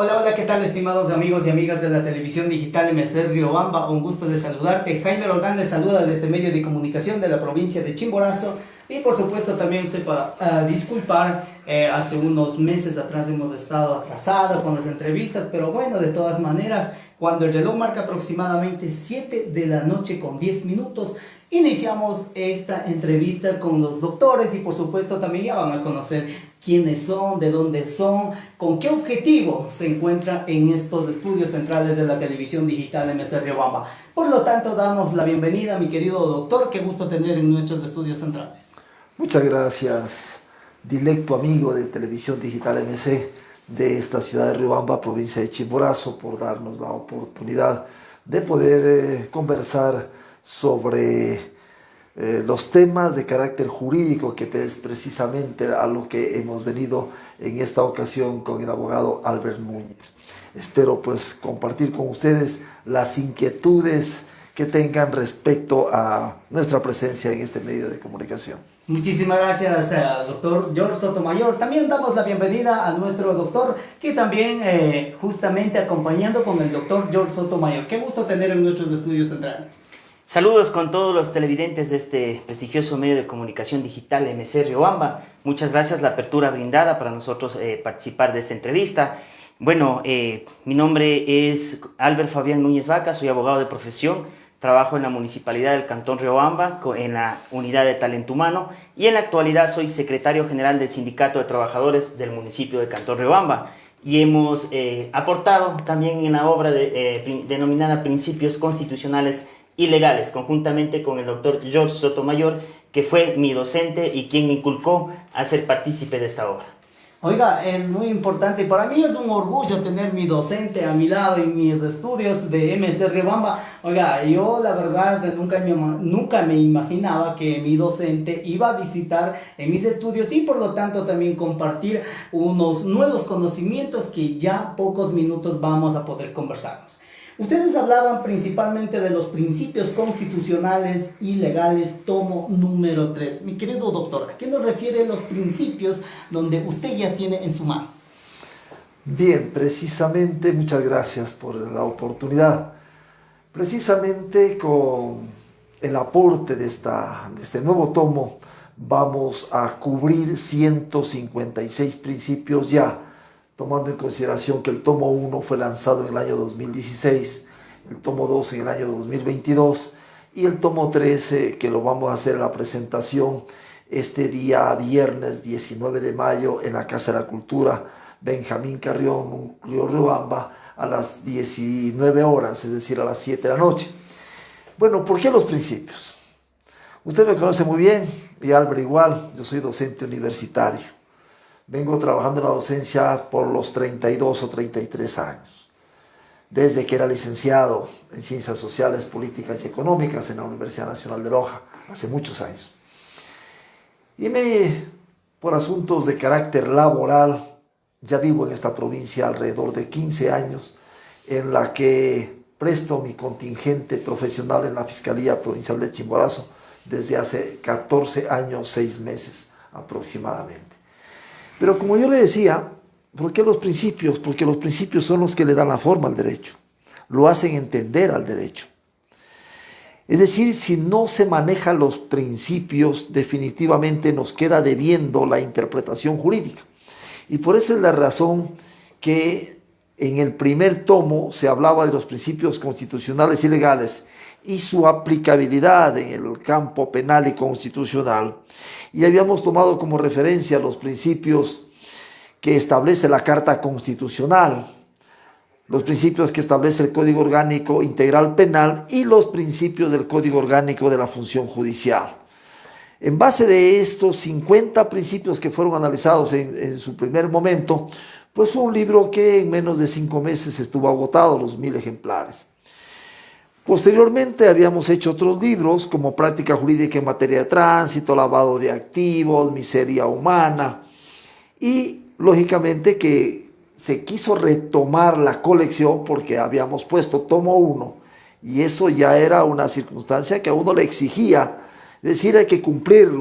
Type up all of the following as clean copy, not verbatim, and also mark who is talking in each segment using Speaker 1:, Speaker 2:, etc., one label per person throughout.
Speaker 1: Hola, hola, ¿qué tal, estimados amigos y amigas de la televisión digital MC Riobamba? Un gusto de saludarte. Jaime Roldán les saluda desde este medio de comunicación de la provincia de Chimborazo. Y por supuesto también sepa disculpar, hace unos meses atrás hemos estado atrasados con las entrevistas, pero bueno, de todas maneras, cuando el reloj marca aproximadamente 7 de la noche con 10 minutos, iniciamos esta entrevista con los doctores y por supuesto también ya van a conocer quiénes son, de dónde son, con qué objetivo se encuentra en estos estudios centrales de la televisión digital MC Riobamba. Por lo tanto, damos la bienvenida a mi querido doctor, qué gusto tener en nuestros estudios centrales.
Speaker 2: Muchas gracias, directo amigo de Televisión Digital MC de esta ciudad de Riobamba, provincia de Chimborazo, por darnos la oportunidad de poder conversar sobre los temas de carácter jurídico, que es precisamente a lo que hemos venido en esta ocasión con el abogado Albert Núñez. Espero pues compartir con ustedes las inquietudes que tengan respecto a nuestra presencia en este medio de comunicación.
Speaker 1: Muchísimas gracias, doctor George Sotomayor. También damos la bienvenida a nuestro doctor, que también justamente acompañando con el doctor George Sotomayor. Qué gusto tener en nuestros estudios centrales.
Speaker 3: Saludos con todos los televidentes de este prestigioso medio de comunicación digital MC Riobamba. Muchas gracias la apertura brindada para nosotros participar de esta entrevista. Bueno, mi nombre es Albert Fabián Núñez Vaca, soy abogado de profesión. Trabajo en la Municipalidad del Cantón Riobamba, en la Unidad de Talento Humano, y en la actualidad soy secretario general del Sindicato de Trabajadores del municipio de Cantón Riobamba. Y hemos aportado también en la obra denominada Principios Constitucionales y Legales, conjuntamente con el doctor George Sotomayor, que fue mi docente y quien me inculcó a ser partícipe de esta obra.
Speaker 1: Oiga, es muy importante, para mí es un orgullo tener mi docente a mi lado en mis estudios de MC Riobamba. Oiga, yo la verdad nunca me imaginaba que mi docente iba a visitar en mis estudios y por lo tanto también compartir unos nuevos conocimientos que ya pocos minutos vamos a poder conversarnos. Ustedes hablaban principalmente de los principios constitucionales y legales, tomo número 3. Mi querido doctor, ¿a qué nos refiere los principios donde usted ya tiene en su mano?
Speaker 2: Bien, precisamente, muchas gracias por la oportunidad. Precisamente con el aporte de este nuevo tomo, vamos a cubrir 156 principios ya, tomando en consideración que el tomo 1 fue lanzado en el año 2016, el tomo 2 en el año 2022 y el tomo 13 que lo vamos a hacer en la presentación este día viernes 19 de mayo en la Casa de la Cultura Benjamín Carrión, Núcleo Riobamba, a las 19 horas, es decir, a las 7 de la noche. Bueno, ¿por qué los principios? Usted me conoce muy bien y Albert igual, yo soy docente universitario. Vengo trabajando en la docencia por los 32 o 33 años, desde que era licenciado en Ciencias Sociales, Políticas y Económicas en la Universidad Nacional de Loja, hace muchos años. Y por asuntos de carácter laboral, ya vivo en esta provincia alrededor de 15 años, en la que presto mi contingente profesional en la Fiscalía Provincial de Chimborazo desde hace 14 años, 6 meses aproximadamente. Pero como yo le decía, ¿por qué los principios? Porque los principios son los que le dan la forma al derecho, lo hacen entender al derecho. Es decir, si no se manejan los principios, definitivamente nos queda debiendo la interpretación jurídica. Y por esa es la razón que en el primer tomo se hablaba de los principios constitucionales y legales y su aplicabilidad en el campo penal y constitucional. Y habíamos tomado como referencia los principios que establece la Carta Constitucional, los principios que establece el Código Orgánico Integral Penal y los principios del Código Orgánico de la Función Judicial. En base de estos 50 principios que fueron analizados en su primer momento, pues fue un libro que en menos de 5 meses estuvo agotado, los 1000 ejemplares. Posteriormente habíamos hecho otros libros como Práctica Jurídica en Materia de Tránsito, Lavado de Activos, Miseria Humana, y lógicamente que se quiso retomar la colección porque habíamos puesto tomo 1 y eso ya era una circunstancia que a uno le exigía, es decir, hay que cumplir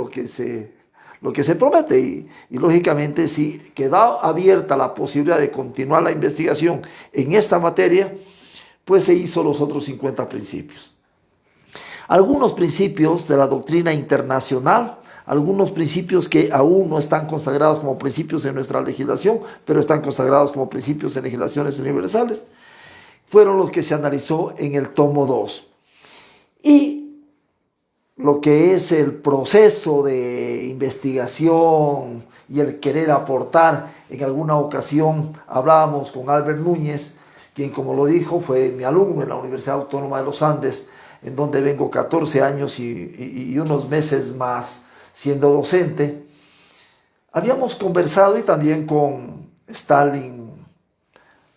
Speaker 2: lo que se promete y lógicamente si queda abierta la posibilidad de continuar la investigación en esta materia, pues se hizo los otros 50 principios. Algunos principios de la doctrina internacional, algunos principios que aún no están consagrados como principios en nuestra legislación, pero están consagrados como principios en legislaciones universales, fueron los que se analizó en el tomo 2. Y lo que es el proceso de investigación y el querer aportar, en alguna ocasión hablábamos con Albert Núñez, quien, como lo dijo, fue mi alumno en la Universidad Autónoma de los Andes, en donde vengo 14 años y unos meses más siendo docente. Habíamos conversado y también con Stalin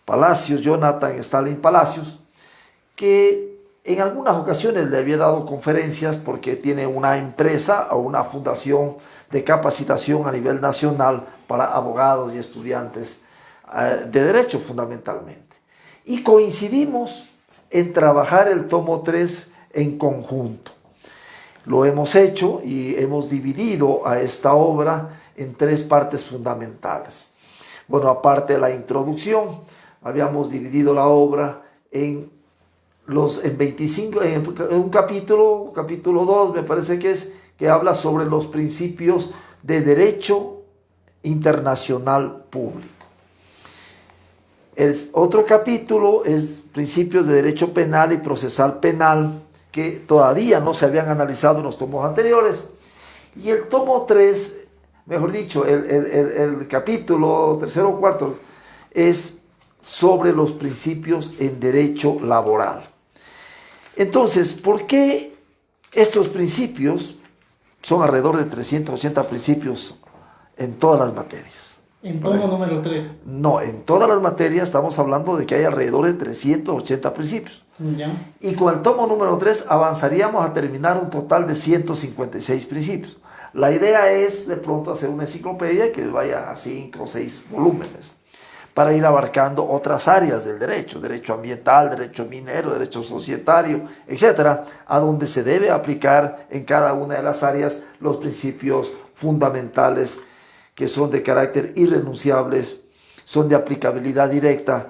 Speaker 2: Palacios, Jonathan Stalin Palacios, que en algunas ocasiones le había dado conferencias porque tiene una empresa o una fundación de capacitación a nivel nacional para abogados y estudiantes de derecho fundamentalmente. Y coincidimos en trabajar el tomo 3 en conjunto. Lo hemos hecho y hemos dividido a esta obra en 3 partes fundamentales. Bueno, aparte de la introducción, habíamos dividido la obra en 25, en un capítulo 2 me parece que es, que habla sobre los principios de derecho internacional público. El otro capítulo es principios de derecho penal y procesal penal, que todavía no se habían analizado en los tomos anteriores. Y el tomo 3, mejor dicho, el capítulo tercero o cuarto, es sobre los principios en derecho laboral. Entonces, ¿por qué estos principios? Son alrededor de 380 principios en todas las materias.
Speaker 1: En tomo número 3.
Speaker 2: No, en todas las materias estamos hablando de que hay alrededor de 380 principios.
Speaker 1: Ya.
Speaker 2: Y con el tomo número 3 avanzaríamos a terminar un total de 156 principios. La idea es de pronto hacer una enciclopedia que vaya a 5 o 6 volúmenes, para ir abarcando otras áreas del derecho, derecho ambiental, derecho minero, derecho societario, etcétera, a donde se debe aplicar en cada una de las áreas los principios fundamentales que son de carácter irrenunciables, son de aplicabilidad directa,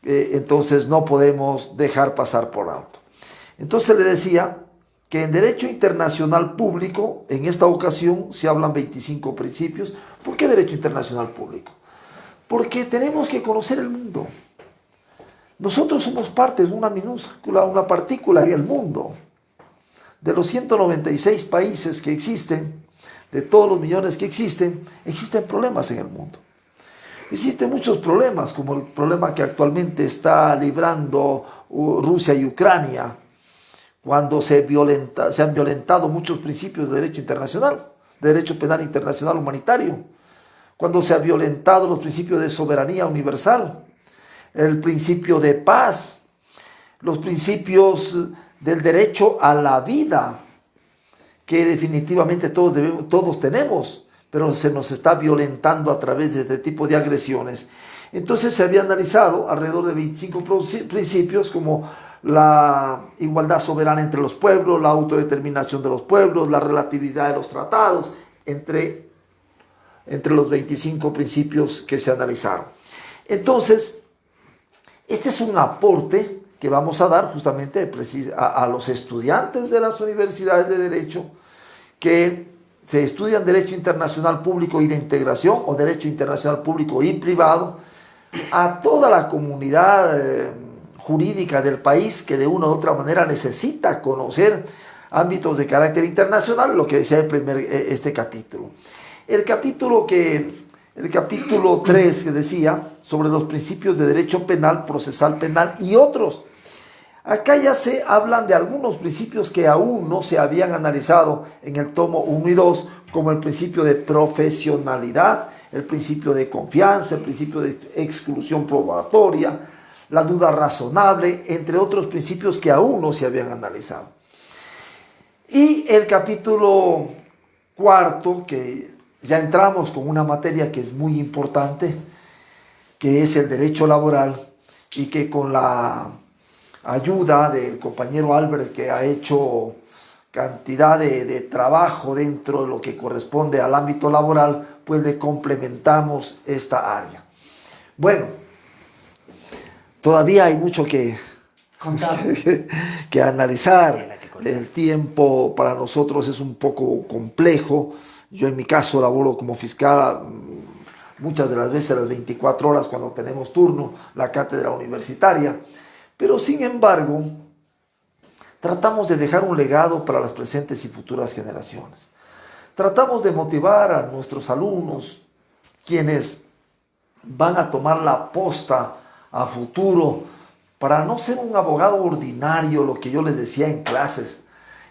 Speaker 2: entonces no podemos dejar pasar por alto. Entonces le decía que en derecho internacional público, en esta ocasión se hablan 25 principios. ¿Por qué derecho internacional público? Porque tenemos que conocer el mundo. Nosotros somos parte de una minúscula, una partícula en el mundo. De los 196 países que existen, de todos los millones que existen problemas en el mundo. Existen muchos problemas, como el problema que actualmente está librando Rusia y Ucrania, cuando se han violentado muchos principios de derecho internacional, de derecho penal internacional humanitario, cuando se han violentado los principios de soberanía universal, el principio de paz, los principios del derecho a la vida, que definitivamente todos tenemos, pero se nos está violentando a través de este tipo de agresiones. Entonces se había analizado alrededor de 25 principios, como la igualdad soberana entre los pueblos, la autodeterminación de los pueblos, la relatividad de los tratados, entre los 25 principios que se analizaron. Entonces, este es un aporte que vamos a dar justamente a los estudiantes de las universidades de Derecho que se estudian Derecho Internacional Público y de Integración o Derecho Internacional Público y Privado, a toda la comunidad jurídica del país que de una u otra manera necesita conocer ámbitos de carácter internacional, lo que decía este capítulo. El capítulo 3 que decía sobre los principios de derecho penal, procesal penal y otros. Acá ya se hablan de algunos principios que aún no se habían analizado en el tomo 1 y 2, como el principio de profesionalidad, el principio de confianza, el principio de exclusión probatoria, la duda razonable, entre otros principios que aún no se habían analizado. Y el capítulo 4, que ya entramos con una materia que es muy importante, que es el derecho laboral, y que con la ayuda del compañero Albert, que ha hecho cantidad de trabajo dentro de lo que corresponde al ámbito laboral, pues le complementamos esta área. Bueno, todavía hay mucho que analizar. El tiempo para nosotros es un poco complejo. Yo en mi caso laboro como fiscal muchas de las veces a las 24 horas cuando tenemos turno, la cátedra universitaria. Pero sin embargo, tratamos de dejar un legado para las presentes y futuras generaciones. Tratamos de motivar a nuestros alumnos, quienes van a tomar la posta a futuro, para no ser un abogado ordinario, lo que yo les decía en clases,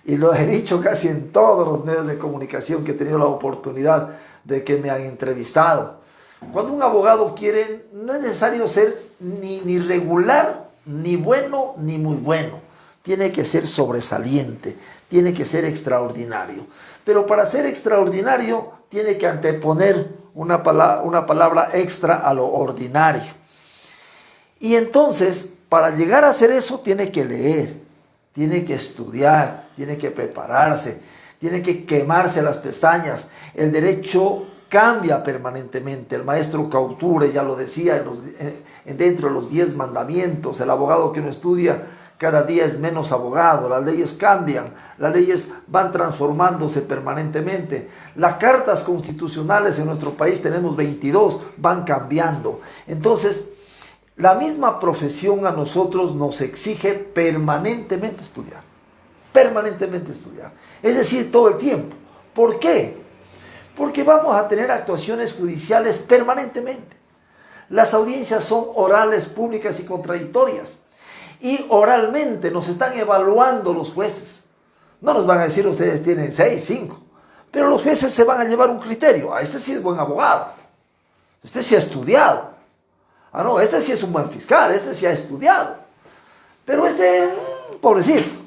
Speaker 2: y lo he dicho casi en todos los medios de comunicación que he tenido la oportunidad de que me han entrevistado. Cuando un abogado quiere, no es necesario ser ni regular, ni bueno, ni muy bueno. Tiene que ser sobresaliente, tiene que ser extraordinario. Pero para ser extraordinario, tiene que anteponer una palabra extra a lo ordinario. Y entonces, para llegar a hacer eso, tiene que leer, tiene que estudiar, tiene que prepararse, tiene que quemarse las pestañas. El derecho cambia permanentemente. El maestro Cauture ya lo decía dentro de los 10 mandamientos. El abogado que no estudia cada día es menos abogado. Las leyes cambian, las leyes van transformándose permanentemente. Las cartas constitucionales en nuestro país, tenemos 22, van cambiando. Entonces, la misma profesión a nosotros nos exige permanentemente estudiar. Permanentemente estudiar. Es decir, todo el tiempo. ¿Por qué? Porque vamos a tener actuaciones judiciales permanentemente. Las audiencias son orales, públicas y contradictorias. Y oralmente nos están evaluando los jueces. No nos van a decir ustedes tienen 6, 5. Pero los jueces se van a llevar un criterio. Este sí es buen abogado. Este sí ha estudiado. No, este sí es un buen fiscal. Este sí ha estudiado. Pero este, pobrecito.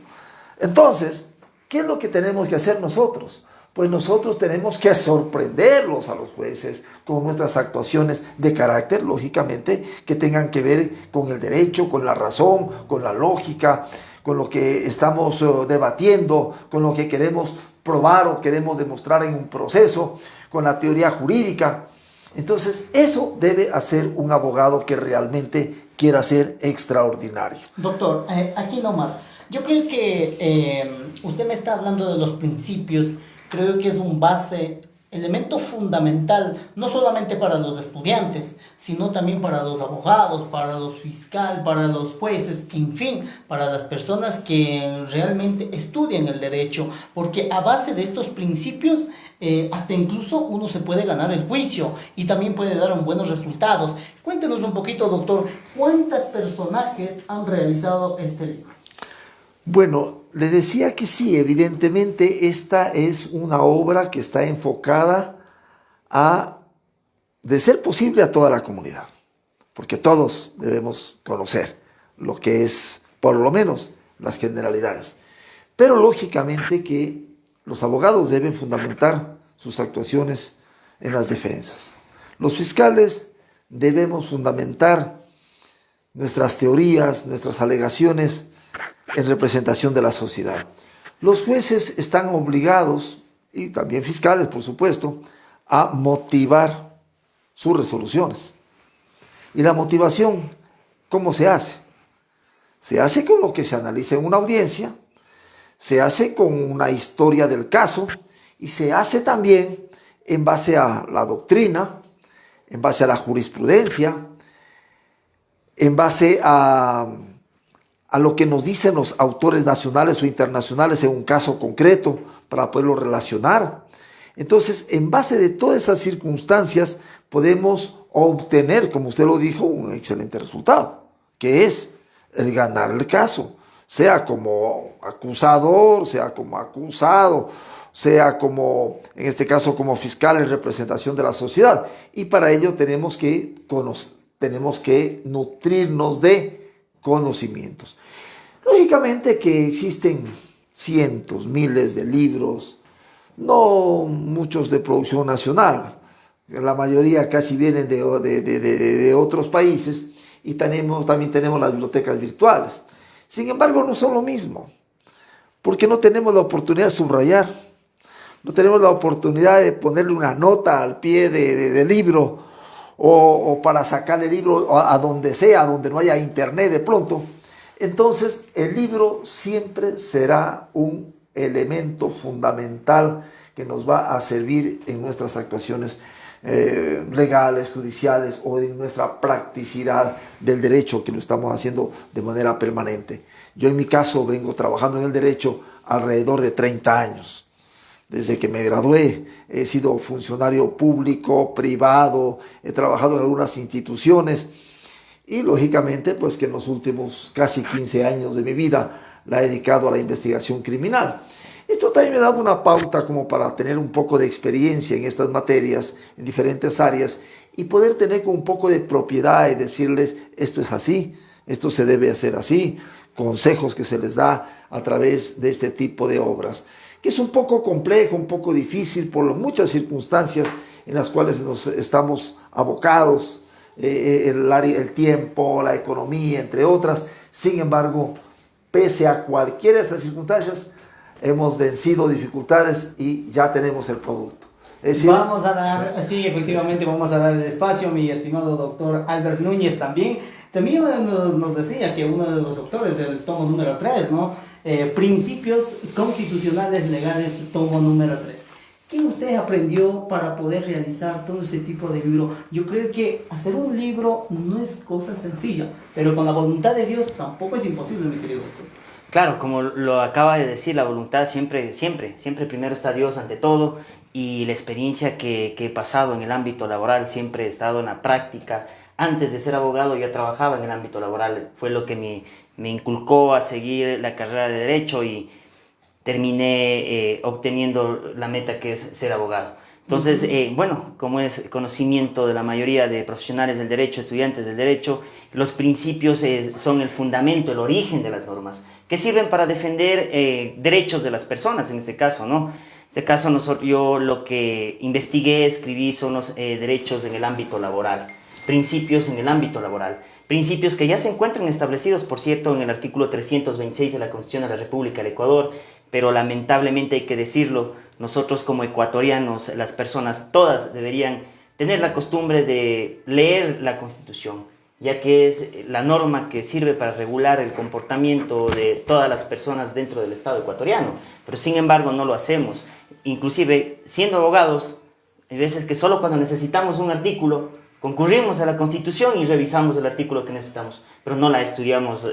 Speaker 2: Entonces, ¿qué es lo que tenemos que hacer nosotros? Pues nosotros tenemos que sorprenderlos a los jueces con nuestras actuaciones de carácter, lógicamente, que tengan que ver con el derecho, con la razón, con la lógica, con lo que estamos debatiendo, con lo que queremos probar o queremos demostrar en un proceso, con la teoría jurídica. Entonces, eso debe hacer un abogado que realmente quiera ser extraordinario.
Speaker 1: Doctor, aquí nomás. Yo creo que usted me está hablando de los principios. Creo que es un elemento fundamental, no solamente para los estudiantes, sino también para los abogados, para los fiscales, para los jueces, en fin, para las personas que realmente estudian el derecho, porque a base de estos principios, hasta incluso uno se puede ganar el juicio y también puede dar buenos resultados. Cuéntenos un poquito, doctor, ¿cuántos personajes han realizado este libro?
Speaker 2: Bueno, le decía que sí, evidentemente esta es una obra que está enfocada de ser posible, a toda la comunidad, porque todos debemos conocer lo que es, por lo menos, las generalidades. Pero lógicamente que los abogados deben fundamentar sus actuaciones en las defensas. Los fiscales debemos fundamentar nuestras teorías, nuestras alegaciones en representación de la sociedad. Los jueces están obligados, y también fiscales por supuesto, a motivar sus resoluciones. Y la motivación, ¿cómo se hace? Se hace con lo que se analiza en una audiencia, se hace con una historia del caso y se hace también en base a la doctrina, en base a la jurisprudencia, en base a lo que nos dicen los autores nacionales o internacionales en un caso concreto para poderlo relacionar. Entonces, en base de todas esas circunstancias, podemos obtener, como usted lo dijo, un excelente resultado, que es el ganar el caso, sea como acusador, sea como acusado, sea como, en este caso, como fiscal en representación de la sociedad. Y para ello tenemos que nutrirnos de conocimientos. Lógicamente que existen cientos, miles de libros, no muchos de producción nacional, la mayoría casi vienen de otros países, y también tenemos las bibliotecas virtuales. Sin embargo, no son lo mismo, porque no tenemos la oportunidad de subrayar, no tenemos la oportunidad de ponerle una nota al pie del libro o para sacar el libro a donde sea, donde no haya internet de pronto. Entonces el libro siempre será un elemento fundamental que nos va a servir en nuestras actuaciones legales, judiciales o en nuestra practicidad del derecho, que lo estamos haciendo de manera permanente. Yo en mi caso vengo trabajando en el derecho alrededor de 30 años. Desde que me gradué he sido funcionario público, privado, he trabajado en algunas instituciones y lógicamente pues que en los últimos casi 15 años de mi vida la he dedicado a la investigación criminal. Esto también me ha dado una pauta como para tener un poco de experiencia en estas materias, en diferentes áreas, y poder tener con un poco de propiedad y decirles, esto es así, esto se debe hacer así, consejos que se les da a través de este tipo de obras, que es un poco complejo, un poco difícil por muchas circunstancias en las cuales nos estamos abocados, el tiempo, la economía, entre otras. Sin embargo, pese a cualquiera de estas circunstancias, hemos vencido dificultades y ya tenemos el producto. Es decir,
Speaker 1: vamos a dar, sí, efectivamente vamos a dar el espacio, mi estimado doctor Albert Núñez también. También nos decía que uno de los autores del tomo número 3, ¿no? Principios constitucionales legales, tomo número 3. ¿Qué usted aprendió para poder realizar todo ese tipo de libro? Yo creo que hacer un libro no es cosa sencilla, pero con la voluntad de Dios tampoco es imposible, mi querido doctor.
Speaker 3: Claro, como lo acaba de decir, la voluntad siempre primero está Dios ante todo, y la experiencia que he pasado en el ámbito laboral, siempre he estado en la práctica. Antes de ser abogado ya trabajaba en el ámbito laboral, fue lo que me inculcó a seguir la carrera de Derecho y terminé obteniendo la meta que es ser abogado. Entonces, bueno, como es conocimiento de la mayoría de profesionales del derecho, estudiantes del derecho, los principios son el fundamento, el origen de las normas, que sirven para defender derechos de las personas, en este caso, ¿no? En este caso, yo lo que investigué, escribí, son los derechos en el ámbito laboral, principios en el ámbito laboral, principios que ya se encuentran establecidos, por cierto, en el artículo 326 de la Constitución de la República del Ecuador, pero lamentablemente hay que decirlo, nosotros como ecuatorianos, las personas todas deberían tener la costumbre de leer la Constitución, ya que es la norma que sirve para regular el comportamiento de todas las personas dentro del Estado ecuatoriano, pero sin embargo no lo hacemos. Inclusive, siendo abogados, hay veces que solo cuando necesitamos un artículo, concurrimos a la Constitución y revisamos el artículo que necesitamos, pero no la estudiamos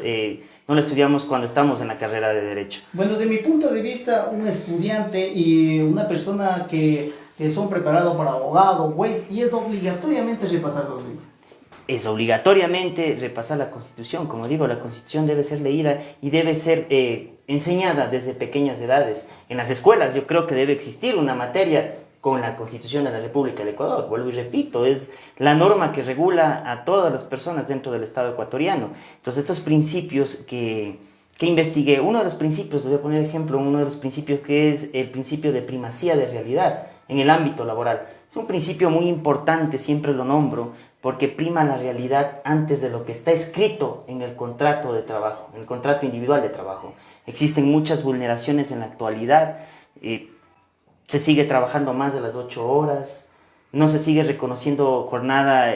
Speaker 3: cuando estamos en la carrera de Derecho.
Speaker 1: Bueno, de mi punto de vista, un estudiante y una persona que son preparados para abogado, juez, y es obligatoriamente repasar los libros.
Speaker 3: Es obligatoriamente repasar la Constitución. Como digo, la Constitución debe ser leída y debe ser enseñada desde pequeñas edades. En las escuelas yo creo que debe existir una materia con la Constitución de la República del Ecuador. Vuelvo y repito, es la norma que regula a todas las personas dentro del Estado ecuatoriano. Entonces, estos principios que investigué, uno de los principios, les voy a poner ejemplo, uno de los principios que es el principio de primacía de realidad en el ámbito laboral. Es un principio muy importante, siempre lo nombro, porque prima la realidad antes de lo que está escrito en el contrato de trabajo, en el contrato individual de trabajo. Existen muchas vulneraciones en la actualidad, se sigue trabajando más de las 8 horas, no se sigue reconociendo jornada,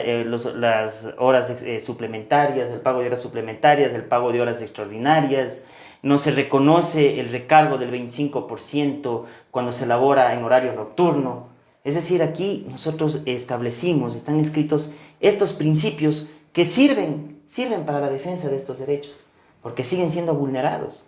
Speaker 3: las horas suplementarias, el pago de horas suplementarias, el pago de horas extraordinarias, no se reconoce el recargo del 25% cuando se labora en horario nocturno. Es decir, aquí nosotros establecimos, están escritos estos principios que sirven para la defensa de estos derechos, porque siguen siendo vulnerados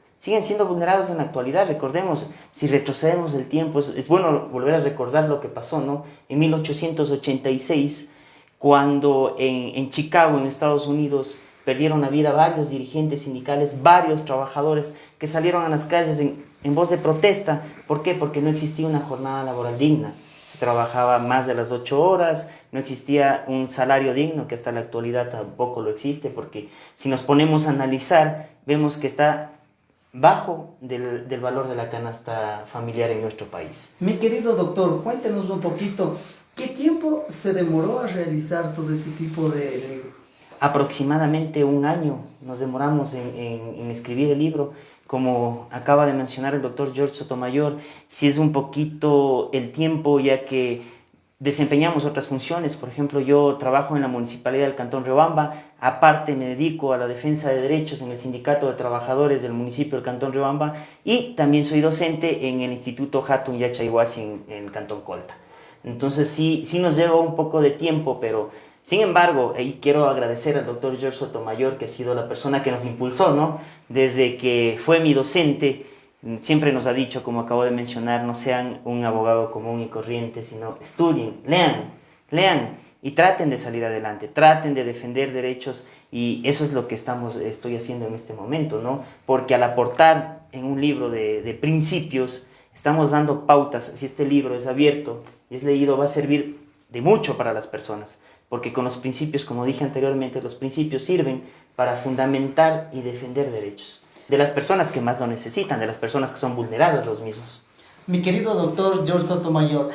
Speaker 3: en la actualidad. Recordemos, si retrocedemos el tiempo, es bueno volver a recordar lo que pasó, ¿no? En 1886, cuando en Chicago, en Estados Unidos, perdieron la vida varios dirigentes sindicales, varios trabajadores que salieron a las calles en voz de protesta. ¿Por qué? Porque no existía una jornada laboral digna. Se trabajaba más de las 8 horas, no existía un salario digno, que hasta la actualidad tampoco lo existe, porque si nos ponemos a analizar, vemos que está bajo del valor de la canasta familiar en nuestro país.
Speaker 1: Mi querido doctor, cuéntenos un poquito, ¿qué tiempo se demoró a realizar todo ese tipo de libro?
Speaker 3: Aproximadamente un año nos demoramos en escribir el libro. como acaba de mencionar el doctor George Sotomayor, sí es un poquito el tiempo, ya que desempeñamos otras funciones. Por ejemplo, yo trabajo en la Municipalidad del Cantón Riobamba, aparte me dedico a la defensa de derechos en el Sindicato de Trabajadores del municipio del Cantón Riobamba y también soy docente en el Instituto Hatun Yachayhuasi en el Cantón Colta. Entonces sí nos lleva un poco de tiempo, pero sin embargo, y quiero agradecer al doctor George Sotomayor, que ha sido la persona que nos impulsó, ¿no? Desde que fue mi docente, siempre nos ha dicho, como acabo de mencionar, no sean un abogado común y corriente, sino estudien, lean y traten de salir adelante, traten de defender derechos, y eso es lo que estoy haciendo en este momento, ¿no? Porque al aportar en un libro de principios, estamos dando pautas. Si este libro es abierto y es leído, va a servir de mucho para las personas, porque con los principios, como dije anteriormente, los principios sirven para fundamentar y defender derechos de las personas que más lo necesitan, de las personas que son vulneradas los mismos.
Speaker 1: Mi querido doctor George Sotomayor,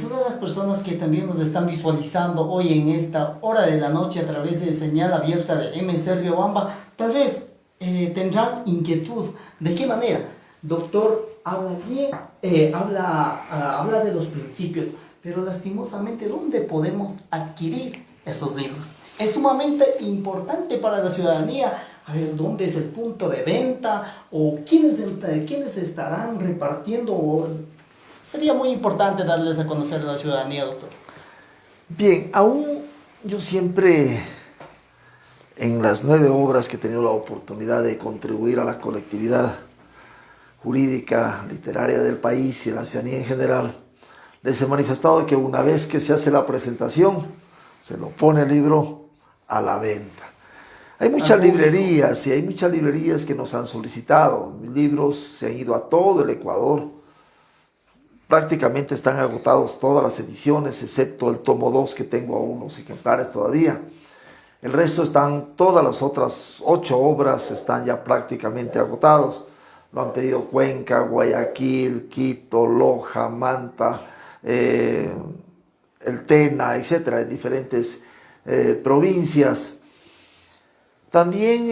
Speaker 1: todas las personas que también nos están visualizando hoy en esta hora de la noche a través de señal abierta de MC Riobamba, tal vez tendrán inquietud. ¿De qué manera? Doctor, habla bien, habla de los principios, pero lastimosamente, ¿dónde podemos adquirir esos libros? Es sumamente importante para la ciudadanía. A ver, ¿dónde es el punto de venta? ¿O quiénes estarán repartiendo? Sería muy importante darles a conocer a la ciudadanía, doctor.
Speaker 2: Bien, aún yo siempre, en las 9 obras que he tenido la oportunidad de contribuir a la colectividad jurídica, literaria del país y de la ciudadanía en general, les he manifestado que una vez que se hace la presentación, se lo pone el libro a la venta. Hay muchas librerías, y hay muchas librerías que nos han solicitado. Mis libros se han ido a todo el Ecuador. Prácticamente están agotados todas las ediciones, excepto el tomo 2, que tengo aún unos ejemplares todavía. El resto todas las otras 8 obras están ya prácticamente agotados. Lo han pedido Cuenca, Guayaquil, Quito, Loja, Manta, el Tena, etcétera, en diferentes provincias. También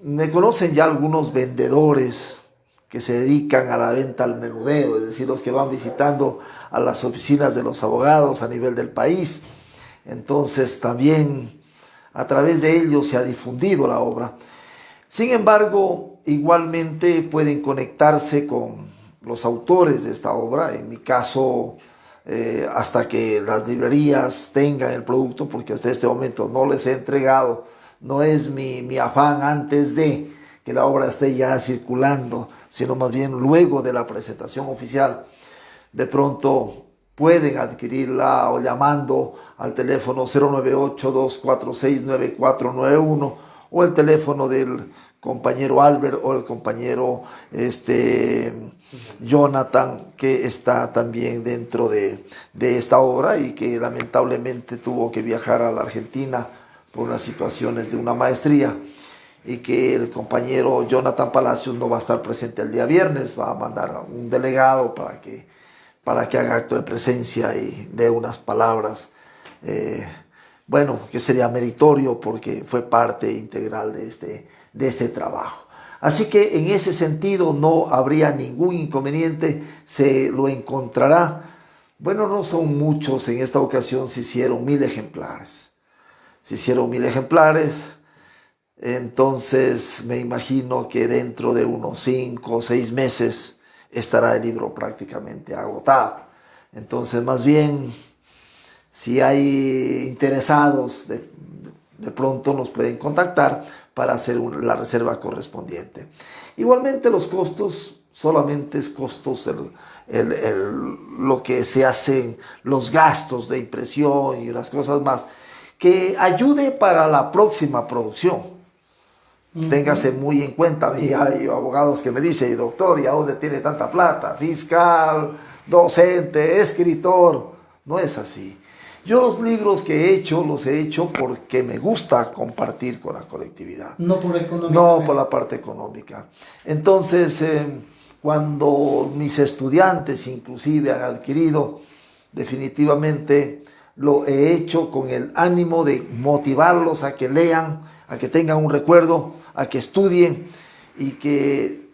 Speaker 2: me conocen ya algunos vendedores que se dedican a la venta al menudeo, es decir, los que van visitando a las oficinas de los abogados a nivel del país. Entonces también a través de ellos se ha difundido la obra. Sin embargo, igualmente pueden conectarse con los autores de esta obra. En mi caso, hasta que las librerías tengan el producto, porque hasta este momento no les he entregado, no es mi afán antes de que la obra esté ya circulando, sino más bien luego de la presentación oficial. De pronto pueden adquirirla o llamando al teléfono 098-246-9491 o el teléfono del compañero Albert o el compañero Jonathan, que está también dentro de esta obra y que lamentablemente tuvo que viajar a la Argentina por unas situaciones de una maestría, y que el compañero Jonathan Palacios no va a estar presente el día viernes, va a mandar un delegado para que haga acto de presencia y dé unas palabras, que sería meritorio porque fue parte integral de este trabajo. Así que en ese sentido no habría ningún inconveniente, se lo encontrará. Bueno, no son muchos, en esta ocasión se hicieron 1000 ejemplares. Entonces me imagino que dentro de unos 5 o 6 meses estará el libro prácticamente agotado. Entonces, más bien, si hay interesados, de pronto nos pueden contactar para hacer la reserva correspondiente. Igualmente los costos, solamente es costos lo que se hacen, los gastos de impresión y las cosas más, que ayude para la próxima producción. Téngase muy en cuenta, hay abogados que me dicen, doctor, ¿y a dónde tiene tanta plata? Fiscal, docente, escritor. No es así. Yo los libros que he hecho, los he hecho porque me gusta compartir con la colectividad.
Speaker 1: No por economía.
Speaker 2: No por la parte económica. Entonces, cuando mis estudiantes inclusive han adquirido, definitivamente lo he hecho con el ánimo de motivarlos a que lean, a que tengan un recuerdo, a que estudien y que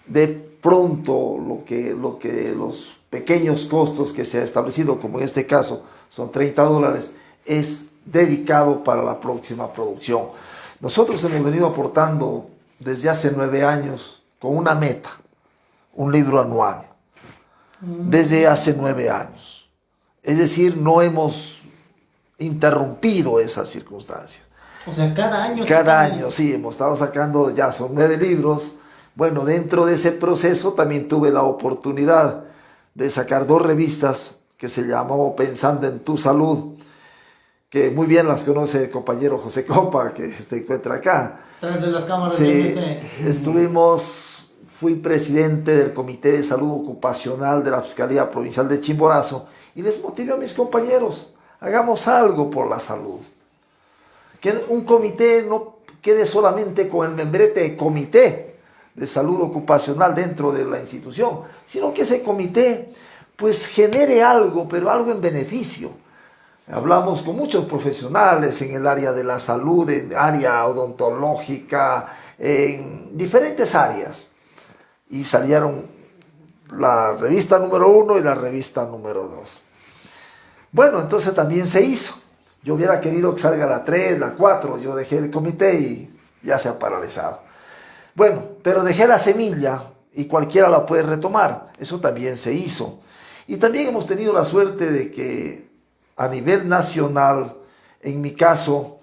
Speaker 2: de pronto los pequeños costos que se ha establecido, como en este caso son $30, es dedicado para la próxima producción. Nosotros hemos venido aportando desde hace 9 años con una meta, un libro anual, desde hace 9 años. Es decir, no hemos interrumpido esas circunstancias.
Speaker 1: O sea, cada año...
Speaker 2: Cada año, sí, hemos estado sacando, ya son 9 libros. Bueno, dentro de ese proceso también tuve la oportunidad de sacar 2 revistas que se llamó Pensando en tu Salud, que muy bien las conoce el compañero José Copa, que se encuentra acá.
Speaker 1: Tras de las cámaras.
Speaker 2: Sí, fui presidente del Comité de Salud Ocupacional de la Fiscalía Provincial de Chimborazo y les motivé a mis compañeros, hagamos algo por la salud. Que un comité no quede solamente con el membrete de Comité de Salud Ocupacional dentro de la institución, sino que ese comité pues genere algo, pero algo en beneficio. Hablamos con muchos profesionales en el área de la salud, en área odontológica, en diferentes áreas. Y salieron la revista número 1 y la revista número 2. Bueno, entonces también se hizo. Yo hubiera querido que salga la 3, la 4, yo dejé el comité y ya se ha paralizado. Bueno, pero dejé la semilla y cualquiera la puede retomar. Eso también se hizo. Y también hemos tenido la suerte de que a nivel nacional, en mi caso,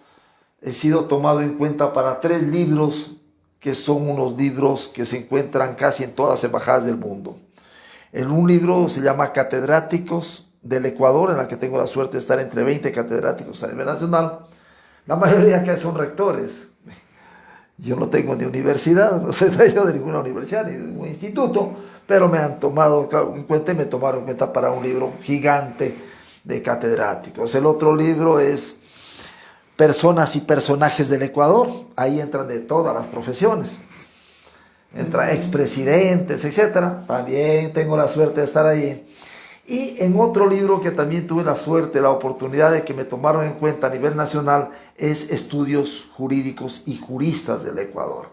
Speaker 2: he sido tomado en cuenta para 3 libros que son unos libros que se encuentran casi en todas las embajadas del mundo. Un libro se llama Catedráticos del Ecuador, en la que tengo la suerte de estar entre 20 catedráticos a nivel nacional. La mayoría que son rectores. Yo no tengo ni universidad, no soy dueño de ninguna universidad ni de ningún instituto, pero me han tomado en cuenta y me tomaron en cuenta para un libro gigante de catedráticos. El otro libro es Personas y Personajes del Ecuador. Ahí entran de todas las profesiones. Entran expresidentes, etc. También tengo la suerte de estar ahí. Y en otro libro que también tuve la suerte, la oportunidad de que me tomaron en cuenta a nivel nacional, es Estudios Jurídicos y Juristas del Ecuador.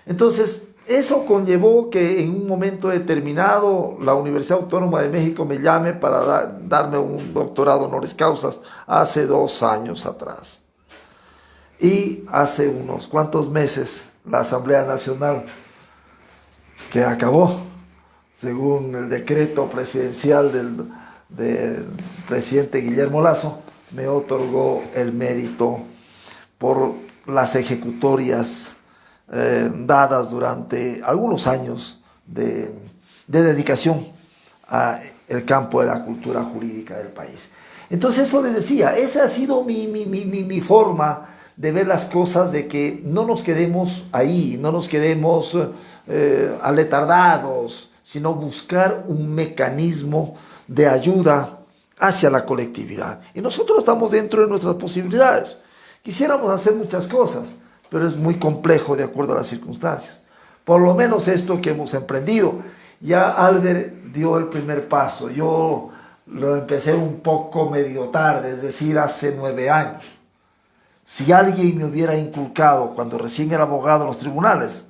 Speaker 2: Entonces, eso conllevó que en un momento determinado la Universidad Autónoma de México me llame para darme un doctorado honoris causas hace 2 años atrás. Y hace unos cuantos meses la Asamblea Nacional, que acabó, según el decreto presidencial del presidente Guillermo Lasso, me otorgó el mérito por las ejecutorias dadas durante algunos años de dedicación al campo de la cultura jurídica del país. Entonces eso les decía, esa ha sido mi forma de ver las cosas, de que no nos quedemos ahí, no nos quedemos aletardados, sino buscar un mecanismo de ayuda hacia la colectividad. Y nosotros estamos dentro de nuestras posibilidades. Quisiéramos hacer muchas cosas, pero es muy complejo de acuerdo a las circunstancias. Por lo menos esto que hemos emprendido. Ya Albert dio el primer paso. Yo lo empecé un poco medio tarde, es decir, hace 9 años. Si alguien me hubiera inculcado cuando recién era abogado en los tribunales,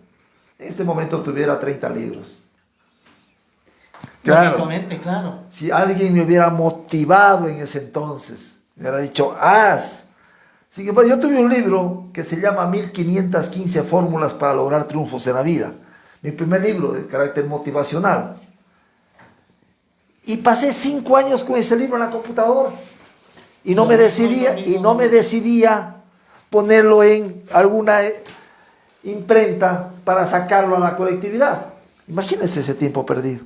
Speaker 2: en este momento tuviera 30 libros.
Speaker 1: Claro. Claro.
Speaker 2: Si alguien me hubiera motivado en ese entonces, me hubiera dicho, haz. Así que, bueno, yo tuve un libro que se llama 1515 fórmulas para lograr triunfos en la vida. Mi primer libro de carácter motivacional. Y pasé 5 años con ese libro en la computadora. Y no me decidía ponerlo en alguna imprenta para sacarlo a la colectividad. Imagínense ese tiempo perdido.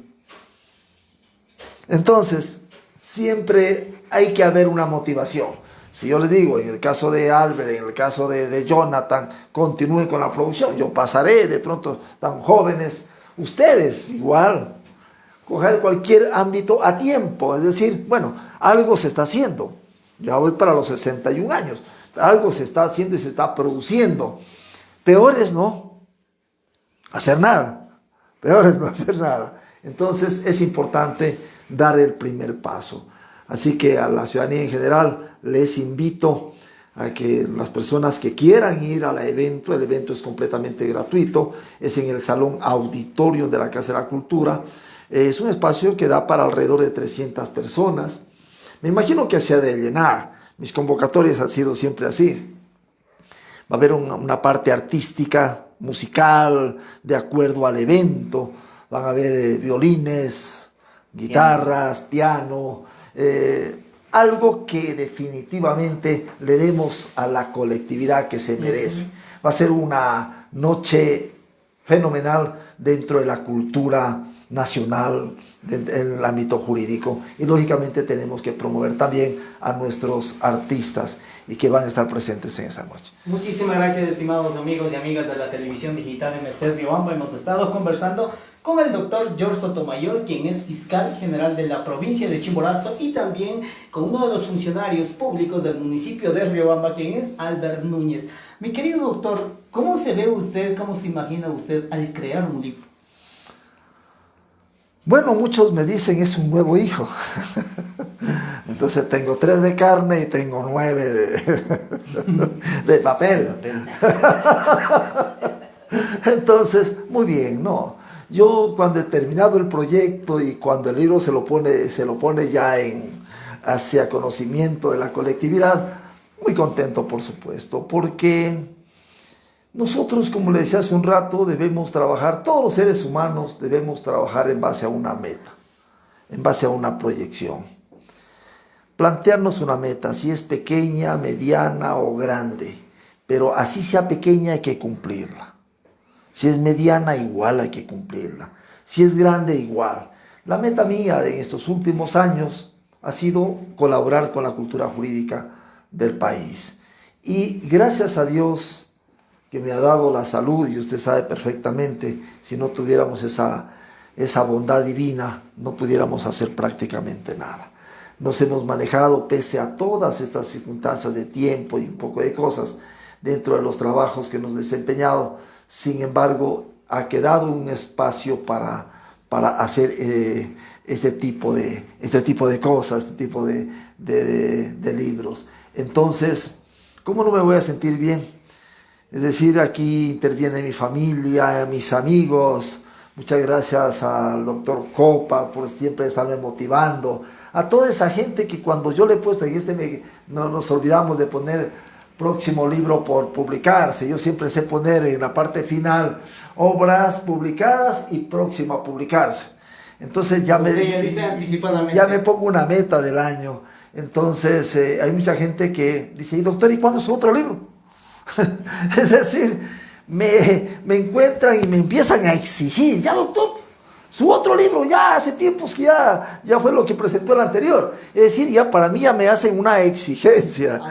Speaker 2: Entonces, siempre hay que haber una motivación. Si yo les digo, en el caso de Albert, en el caso de Jonathan, continúen con la producción. Yo pasaré, de pronto, tan jóvenes. Ustedes, igual, coger cualquier ámbito a tiempo. Es decir, bueno, algo se está haciendo. Ya voy para los 61 años. Algo se está haciendo y se está produciendo. Peor es no hacer nada. Peor es no hacer nada. Entonces es importante dar el primer paso. Así que a la ciudadanía en general les invito a que las personas que quieran ir al evento, el evento es completamente gratuito, es en el Salón Auditorio de la Casa de la Cultura, es un espacio que da para alrededor de 300 personas. Me imagino que se ha de llenar, mis convocatorias han sido siempre así. Va a haber una parte artística, musical, de acuerdo al evento, van a haber violines, guitarras, piano, algo que definitivamente le demos a la colectividad que se merece. Va a ser una noche fenomenal dentro de la cultura nacional, en el ámbito jurídico, y lógicamente tenemos que promover también a nuestros artistas y que van a estar presentes en esa noche.
Speaker 1: Muchísimas gracias, estimados amigos y amigas de la televisión digital MC Riobamba. Hemos estado conversando con el doctor George Sotomayor, quien es fiscal general de la provincia de Chimborazo, y también con uno de los funcionarios públicos del municipio de Riobamba, quien es Albert Núñez. Mi querido doctor, ¿cómo se ve usted, cómo se imagina usted al crear un libro?
Speaker 2: Bueno, muchos me dicen es un nuevo hijo. Entonces tengo 3 de carne y tengo 9 de papel. Entonces, muy bien, no. Yo cuando he terminado el proyecto y cuando el libro se lo pone ya hacia conocimiento de la colectividad, muy contento, por supuesto, porque nosotros, como le decía hace un rato, debemos trabajar, todos los seres humanos debemos trabajar en base a una meta, en base a una proyección. Plantearnos una meta, si es pequeña, mediana o grande, pero así sea pequeña hay que cumplirla. Si es mediana, igual hay que cumplirla. Si es grande, igual. La meta mía en estos últimos años ha sido colaborar con la cultura jurídica del país. Y gracias a Dios que me ha dado la salud, y usted sabe perfectamente, si no tuviéramos esa bondad divina, no pudiéramos hacer prácticamente nada. Nos hemos manejado pese a todas estas circunstancias de tiempo y un poco de cosas dentro de los trabajos que hemos desempeñado. Sin embargo, ha quedado un espacio para hacer este tipo de cosas, este tipo de libros. Entonces, ¿cómo no me voy a sentir bien? Es decir, aquí interviene mi familia, mis amigos. Muchas gracias al doctor Copa por siempre estarme motivando. A toda esa gente que cuando yo le he puesto, no nos olvidamos de poner próximo libro por publicarse. Yo siempre sé poner en la parte final obras publicadas y próxima a publicarse. Entonces ya me pongo una meta del año. Entonces hay mucha gente que dice, doctor, ¿y cuándo es otro libro? Es decir, me encuentran y me empiezan a exigir, ya doctor, su otro libro, ya hace tiempos que ya fue lo que presentó el anterior. Es decir, ya para mí ya me hacen una exigencia,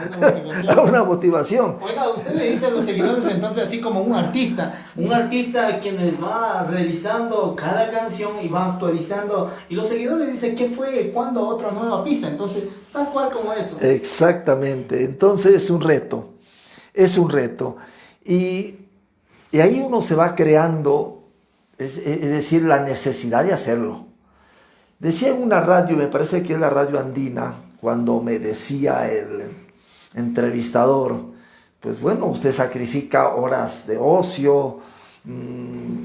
Speaker 2: una motivación.
Speaker 1: Oiga, usted le dice a los seguidores entonces así como un artista quienes va realizando cada canción y va actualizando, y los seguidores dicen, ¿qué fue? ¿Cuándo otra nueva pista? Entonces, tal cual como eso.
Speaker 2: Exactamente, entonces es un reto. Es un reto. Y ahí uno se va creando, es decir, la necesidad de hacerlo. Decía en una radio, me parece que es la radio andina, cuando me decía el entrevistador, pues bueno, usted sacrifica horas de ocio,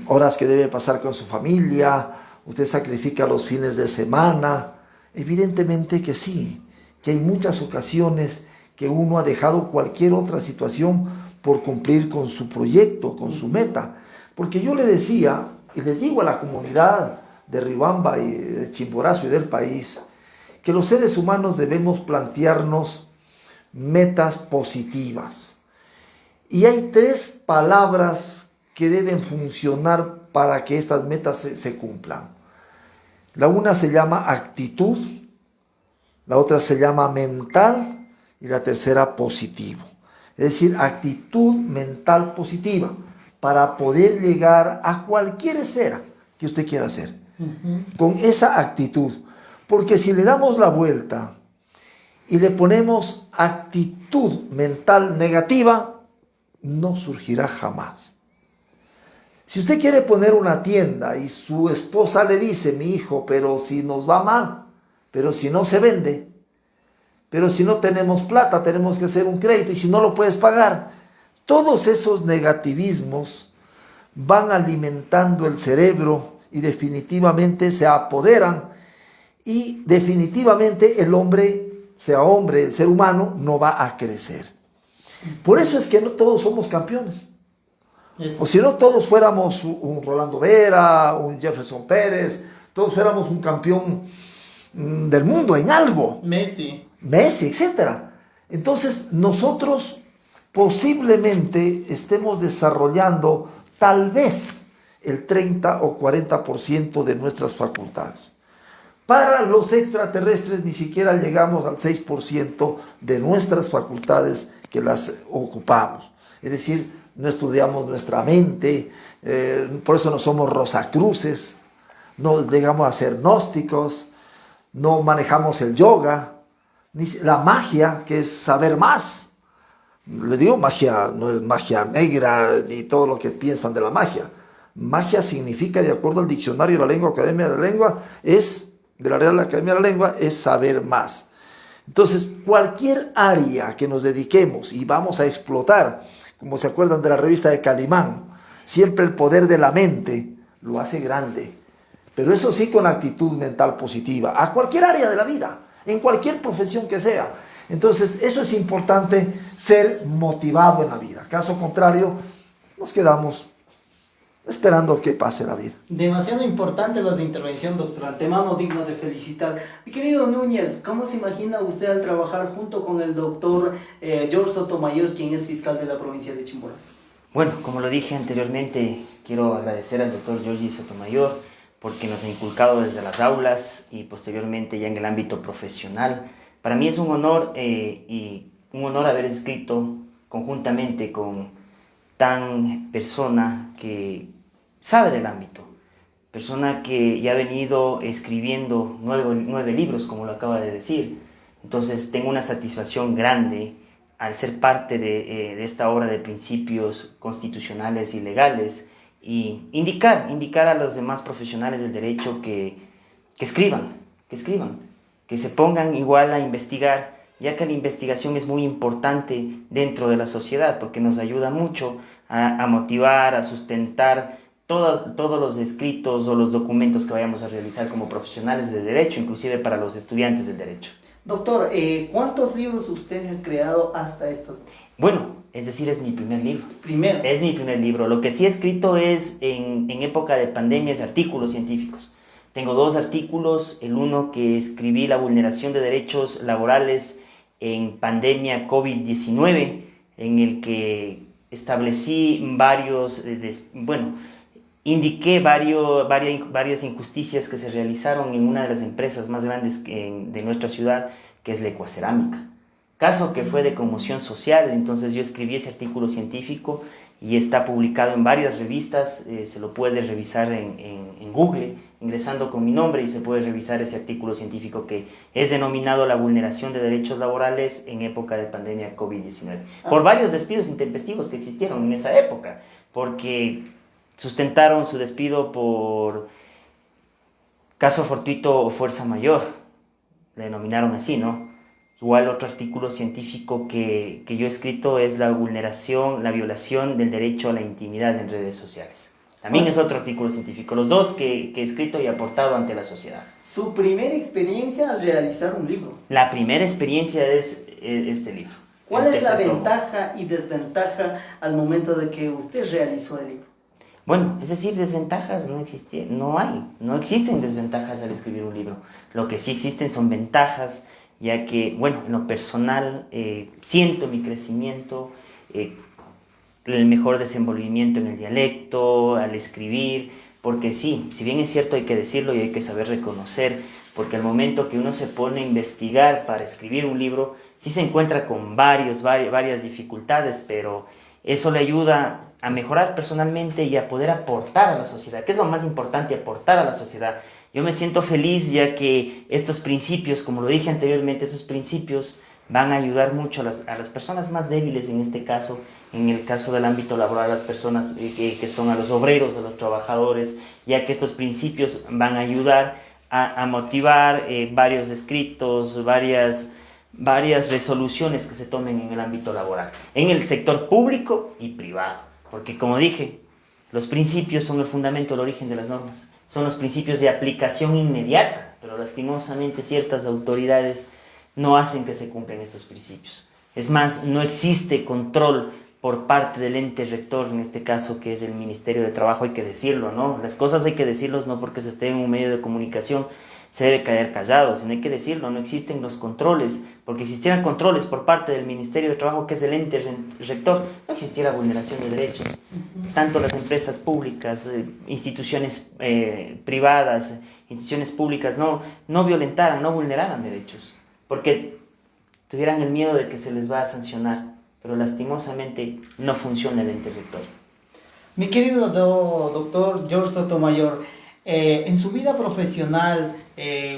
Speaker 2: horas que debe pasar con su familia, usted sacrifica los fines de semana. Evidentemente que sí, que hay muchas ocasiones que uno ha dejado cualquier otra situación por cumplir con su proyecto, con su meta. Porque yo le decía, y les digo a la comunidad de Riobamba y de Chimborazo y del país, que los seres humanos debemos plantearnos metas positivas. Y hay 3 palabras que deben funcionar para que estas metas se cumplan. La una se llama actitud, la otra se llama mental, y la tercera, positivo. Es decir, actitud mental positiva para poder llegar a cualquier esfera que usted quiera hacer. Con esa actitud. Porque si le damos la vuelta y le ponemos actitud mental negativa, no surgirá jamás. Si usted quiere poner una tienda y su esposa le dice, mi hijo, pero si nos va mal, pero si no se vende, pero si no tenemos plata, tenemos que hacer un crédito, y si no lo puedes pagar, todos esos negativismos van alimentando el cerebro y definitivamente se apoderan, y definitivamente el hombre, sea hombre, el ser humano, no va a crecer. Por eso es que no todos somos campeones.
Speaker 1: Eso.
Speaker 2: O si no todos fuéramos un Rolando Vera, un Jefferson Pérez, todos fuéramos un campeón del mundo en algo.
Speaker 1: Messi,
Speaker 2: Etc. Entonces nosotros posiblemente estemos desarrollando tal vez el 30 o 40% de nuestras facultades. Para los extraterrestres ni siquiera llegamos al 6% de nuestras facultades que las ocupamos. Es decir, no estudiamos nuestra mente, por eso no somos rosacruces, no llegamos a ser gnósticos, no manejamos el yoga, ni la magia, que es saber más. Le digo magia, no es magia negra ni todo lo que piensan de la magia. Magia significa, de acuerdo al diccionario de la lengua, Academia de la Lengua, de la Real Academia de la Lengua, es saber más. Entonces, cualquier área que nos dediquemos y vamos a explotar, como se acuerdan de la revista de Calimán, siempre el poder de la mente lo hace grande. Pero eso sí, con actitud mental positiva, a cualquier área de la vida, en cualquier profesión que sea. Entonces, eso es importante, ser motivado en la vida. Caso contrario, nos quedamos esperando que pase la vida.
Speaker 1: demasiado importante las intervenciones, doctor. Antemano, digno de felicitar. Mi querido Núñez, ¿cómo se imagina usted al trabajar junto con el doctor George Sotomayor, quien es fiscal de la provincia de Chimborazo?
Speaker 3: Bueno, como lo dije anteriormente, quiero agradecer al doctor George Sotomayor porque nos ha inculcado desde las aulas y posteriormente ya en el ámbito profesional. Para mí es un honor y un honor haber escrito conjuntamente con tan persona que sabe del ámbito, persona que ya ha venido escribiendo 9 libros, como lo acaba de decir. Entonces tengo una satisfacción grande al ser parte de esta obra de principios constitucionales y legales, y indicar a los demás profesionales del derecho que escriban, que se pongan igual a investigar, ya que la investigación es muy importante dentro de la sociedad, porque nos ayuda mucho a motivar, a sustentar todos los escritos o los documentos que vayamos a realizar como profesionales de derecho, inclusive para los estudiantes del derecho.
Speaker 1: Doctor, ¿cuántos libros usted ha creado hasta estos?
Speaker 3: Bueno, es decir, es mi primer libro.
Speaker 1: Primero.
Speaker 3: Es mi primer libro. Lo que sí he escrito es, en época de pandemia, es artículos científicos. Tengo 2 artículos, el uno que escribí, la vulneración de derechos laborales en pandemia COVID-19, en el que establecí indiqué varias injusticias que se realizaron en una de las empresas más grandes de nuestra ciudad, que es la Ecuacerámica. Caso que fue de conmoción social. Entonces yo escribí ese artículo científico y está publicado en varias revistas. Se lo puede revisar en Google, ingresando con mi nombre, y se puede revisar ese artículo científico que es denominado La vulneración de derechos laborales en época de pandemia COVID-19. Por varios despidos intempestivos que existieron en esa época, porque sustentaron su despido por caso fortuito o fuerza mayor, le denominaron así, ¿no? Igual otro artículo científico que yo he escrito es la violación del derecho a la intimidad en redes sociales. También es otro artículo científico, los 2 que he escrito y aportado ante la sociedad.
Speaker 1: Su primera experiencia al realizar un libro.
Speaker 3: La primera experiencia es este libro.
Speaker 1: ¿Cuál es la ventaja y desventaja al momento de que usted realizó el libro?
Speaker 3: Bueno, es decir, desventajas no existen desventajas al escribir un libro. Lo que sí existen son ventajas, ya que, bueno, en lo personal siento mi crecimiento, el mejor desenvolvimiento en el dialecto, al escribir, porque sí, si bien es cierto, hay que decirlo y hay que saber reconocer, porque al momento que uno se pone a investigar para escribir un libro, sí se encuentra con varias dificultades, pero eso le ayuda a mejorar personalmente y a poder aportar a la sociedad, que es lo más importante, aportar a la sociedad. Yo me siento feliz ya que estos principios, como lo dije anteriormente, esos principios van a ayudar mucho a las personas más débiles, en este caso, en el caso del ámbito laboral, a las personas que son a los obreros, a los trabajadores, ya que estos principios van a ayudar a motivar varios escritos, varias resoluciones que se tomen en el ámbito laboral, en el sector público y privado. Porque como dije, los principios son el fundamento, el origen de las normas. Son los principios de aplicación inmediata, pero lastimosamente ciertas autoridades no hacen que se cumplan estos principios. Es más, no existe control por parte del ente rector, en este caso que es el Ministerio de Trabajo, hay que decirlo, ¿no? Las cosas hay que decirlos no porque se esté en un medio de comunicación se debe caer callado, sino hay que decirlo, no existen los controles, porque si existieran controles por parte del Ministerio de Trabajo, que es el ente rector, no existiera vulneración de derechos. Tanto las empresas públicas, instituciones privadas, instituciones públicas no violentaran, no vulneraran derechos, porque tuvieran el miedo de que se les va a sancionar, pero lastimosamente no funciona el ente rector.
Speaker 1: Mi querido doctor George Sotomayor, en su vida profesional,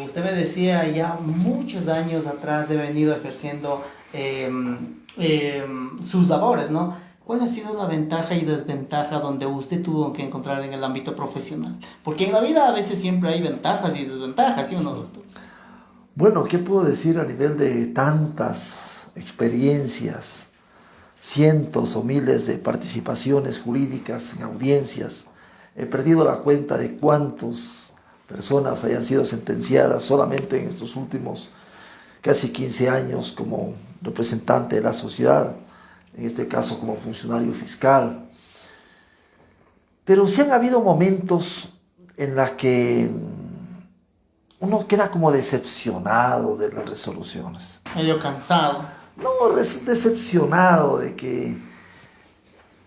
Speaker 1: usted me decía ya muchos años atrás he venido ejerciendo sus labores, ¿no? ¿Cuál ha sido la ventaja y desventaja donde usted tuvo que encontrar en el ámbito profesional? Porque en la vida a veces siempre hay ventajas y desventajas, ¿sí o no, doctor?
Speaker 2: Bueno, ¿qué puedo decir a nivel de tantas experiencias, cientos o miles de participaciones jurídicas en audiencias? He perdido la cuenta de cuántas personas hayan sido sentenciadas solamente en estos últimos casi 15 años como representante de la sociedad, en este caso como funcionario fiscal. Pero sí han habido momentos en los que uno queda como decepcionado de las resoluciones.
Speaker 1: Medio cansado.
Speaker 2: No, decepcionado de que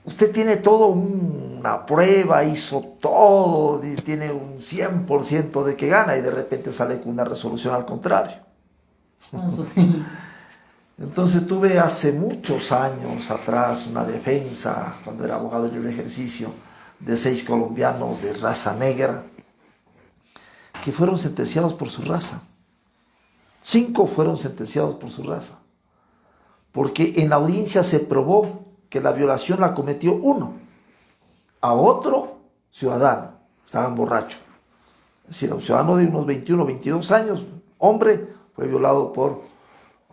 Speaker 2: usted tiene todo una prueba, hizo todo, y tiene un 100% de que gana y de repente sale con una resolución al contrario.
Speaker 1: Eso sí.
Speaker 2: Entonces tuve hace muchos años atrás una defensa, cuando era abogado en el ejercicio, de 6 colombianos de raza negra que fueron sentenciados por su raza. 5 fueron sentenciados por su raza, porque en la audiencia se probó que la violación la cometió uno, a otro ciudadano, estaban borrachos. Es decir, un ciudadano de unos 21 o 22 años, hombre, fue violado por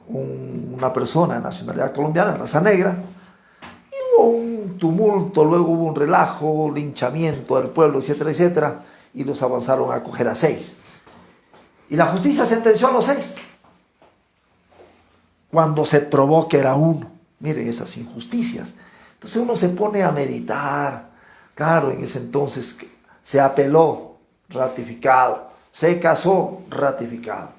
Speaker 2: una persona de nacionalidad colombiana, raza negra, y hubo un tumulto, luego hubo un relajo, linchamiento del pueblo, etcétera, etcétera, y los avanzaron a coger a 6. Y la justicia sentenció a los 6, cuando se probó que era uno. Miren esas injusticias. Entonces uno se pone a meditar. Claro, en ese entonces se apeló, ratificado. Se casó, ratificado.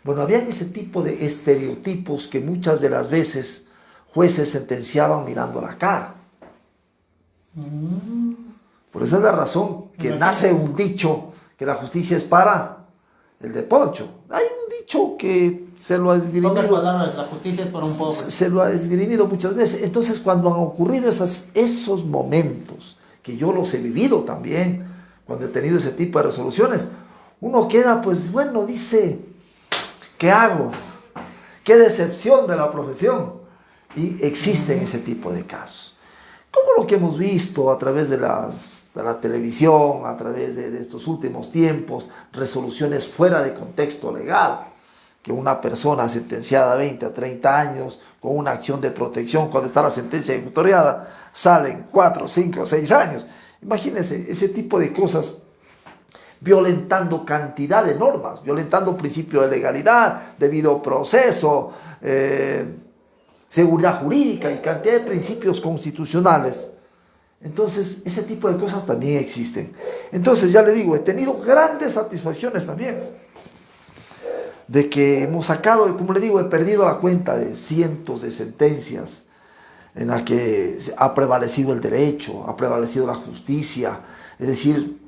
Speaker 2: Bueno, había ese tipo de estereotipos que muchas de las veces jueces sentenciaban mirando la cara. Por eso es la razón que nace un dicho que la justicia es para el de Poncho. Hay un dicho que se lo ha esgrimido.
Speaker 1: Pocas palabras, la justicia es para un pobre.
Speaker 2: Se lo ha esgrimido muchas veces. Entonces, cuando han ocurrido esos momentos, que yo los he vivido también, cuando he tenido ese tipo de resoluciones, uno queda, pues bueno, dice, ¿qué hago? ¡Qué decepción de la profesión! Y existen ese tipo de casos. Como lo que hemos visto a través de la televisión, a través de estos últimos tiempos, resoluciones fuera de contexto legal, que una persona sentenciada a 20 a 30 años con una acción de protección, cuando está la sentencia ejecutoriada, salen 4, 5, 6 años. Imagínense ese tipo de cosas, violentando cantidad de normas, violentando principio de legalidad, debido proceso, seguridad jurídica y cantidad de principios constitucionales. Entonces, ese tipo de cosas también existen. Entonces, ya le digo, he tenido grandes satisfacciones también, de que hemos sacado, como le digo, he perdido la cuenta de cientos de sentencias en las que ha prevalecido el derecho, ha prevalecido la justicia. Es decir,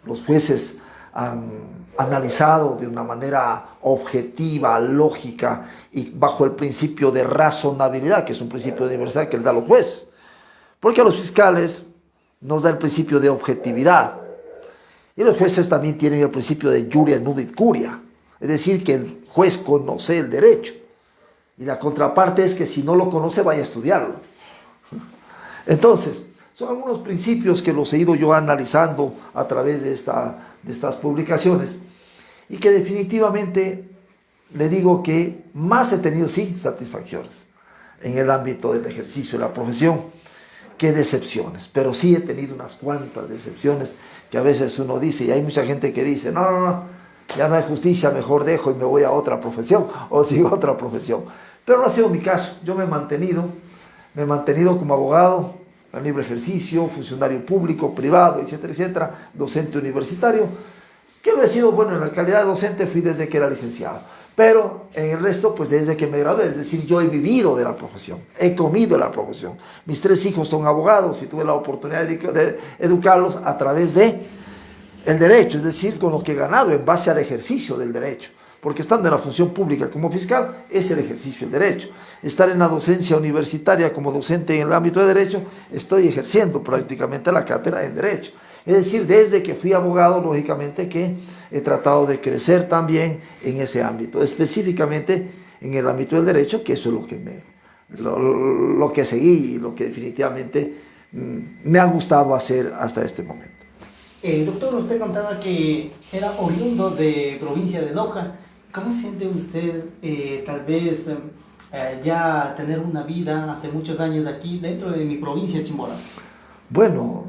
Speaker 2: los jueces han analizado de una manera objetiva, lógica y bajo el principio de razonabilidad, que es un principio universal que le da a los jueces. Porque a los fiscales nos da el principio de objetividad. Y los jueces también tienen el principio de iuria nubit curia. Es decir, que el juez conoce el derecho. Y la contraparte es que si no lo conoce, vaya a estudiarlo. Entonces, son algunos principios que los he ido yo analizando a través de estas publicaciones y que definitivamente le digo que más he tenido, sí, satisfacciones en el ámbito del ejercicio de la profesión que decepciones, pero sí he tenido unas cuantas decepciones que a veces uno dice, y hay mucha gente que dice, no, no, no, ya no hay justicia, mejor dejo y me voy a otra profesión o sigo otra profesión. Pero no ha sido mi caso, yo me he mantenido como abogado, en libre ejercicio, funcionario público, privado, etcétera, etcétera, docente universitario, que lo he sido, bueno, en la calidad de docente fui desde que era licenciado, pero en el resto, pues desde que me gradué, es decir, yo he vivido de la profesión, he comido de la profesión. Mis 3 hijos son abogados y tuve la oportunidad de educarlos a través de el derecho, es decir, con lo que he ganado en base al ejercicio del derecho, porque estando en la función pública como fiscal es el ejercicio del derecho. Estar en la docencia universitaria como docente en el ámbito de derecho, estoy ejerciendo prácticamente la cátedra en derecho. Es decir, desde que fui abogado, lógicamente que he tratado de crecer también en ese ámbito, específicamente en el ámbito del derecho, que eso es lo que seguí y lo que definitivamente me ha gustado hacer hasta este momento.
Speaker 1: Doctor, usted contaba que era oriundo de provincia de Loja. ¿Cómo siente usted tal vez ya tener una vida hace muchos años aquí dentro de mi provincia de Chimborazo?
Speaker 2: Bueno,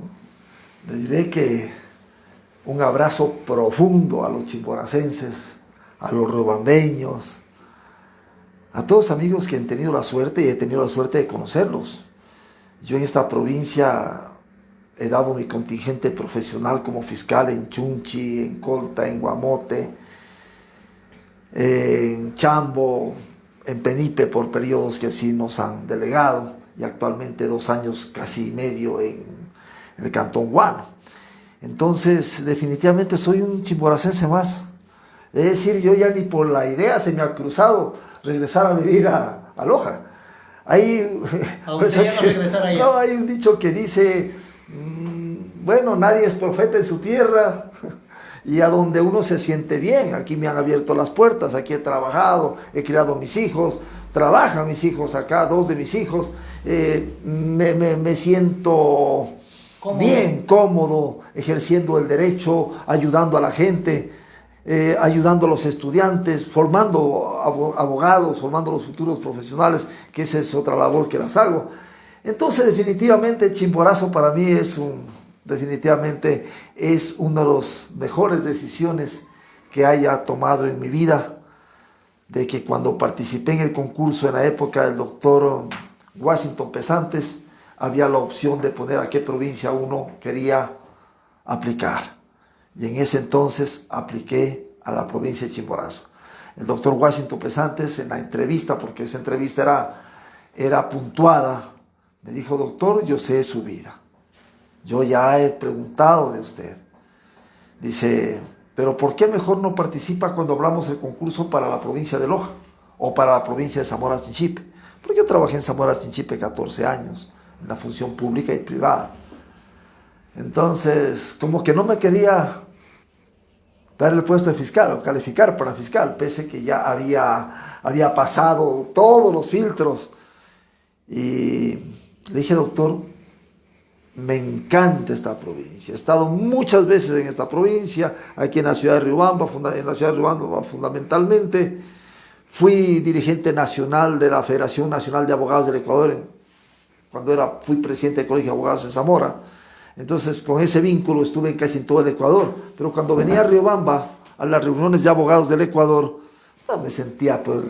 Speaker 2: le diré que un abrazo profundo a los chimboracenses, a los riobambeños, a todos amigos que han tenido la suerte y he tenido la suerte de conocerlos. Yo en esta provincia he dado mi contingente profesional como fiscal en Chunchi, en Colta, en Guamote, en Chambo, en Penipe por periodos que así nos han delegado y actualmente 2 años casi y medio en el Cantón Guano. Entonces definitivamente soy un chimboracense más. Es decir, yo ya ni por la idea se me ha cruzado regresar a vivir a Loja. Ahí,
Speaker 1: ya no regresar allá.
Speaker 2: No, hay un dicho que dice, bueno, nadie es profeta en su tierra y a donde uno se siente bien. Aquí me han abierto las puertas, aquí he trabajado, he criado a mis hijos, trabajan mis hijos acá, 2 de mis hijos, me siento bien, cómodo, ejerciendo el derecho, ayudando a la gente, ayudando a los estudiantes, formando abogados, formando a los futuros profesionales, que esa es otra labor que las hago. Entonces definitivamente Chimborazo para mí definitivamente es una de las mejores decisiones que haya tomado en mi vida, de que cuando participé en el concurso en la época del doctor Washington Pesantes, había la opción de poner a qué provincia uno quería aplicar. Y en ese entonces apliqué a la provincia de Chimborazo. El doctor Washington Pesantes en la entrevista, porque esa entrevista era puntuada, me dijo: doctor, yo sé su vida. Yo ya he preguntado de usted. Dice, pero ¿por qué mejor no participa cuando hablamos del concurso para la provincia de Loja o para la provincia de Zamora Chinchipe? Porque yo trabajé en Zamora Chinchipe 14 años, en la función pública y privada. Entonces, como que no me quería dar el puesto de fiscal o calificar para fiscal, pese que ya había pasado todos los filtros. Y le dije: doctor, me encanta esta provincia, he estado muchas veces en esta provincia, aquí en la ciudad de Riobamba, fundamentalmente. Fui dirigente nacional de la Federación Nacional de Abogados del Ecuador, cuando fui presidente del Colegio de Abogados en Zamora. Entonces, con ese vínculo estuve casi en todo el Ecuador, pero cuando venía a Riobamba, a las reuniones de abogados del Ecuador, me sentía pues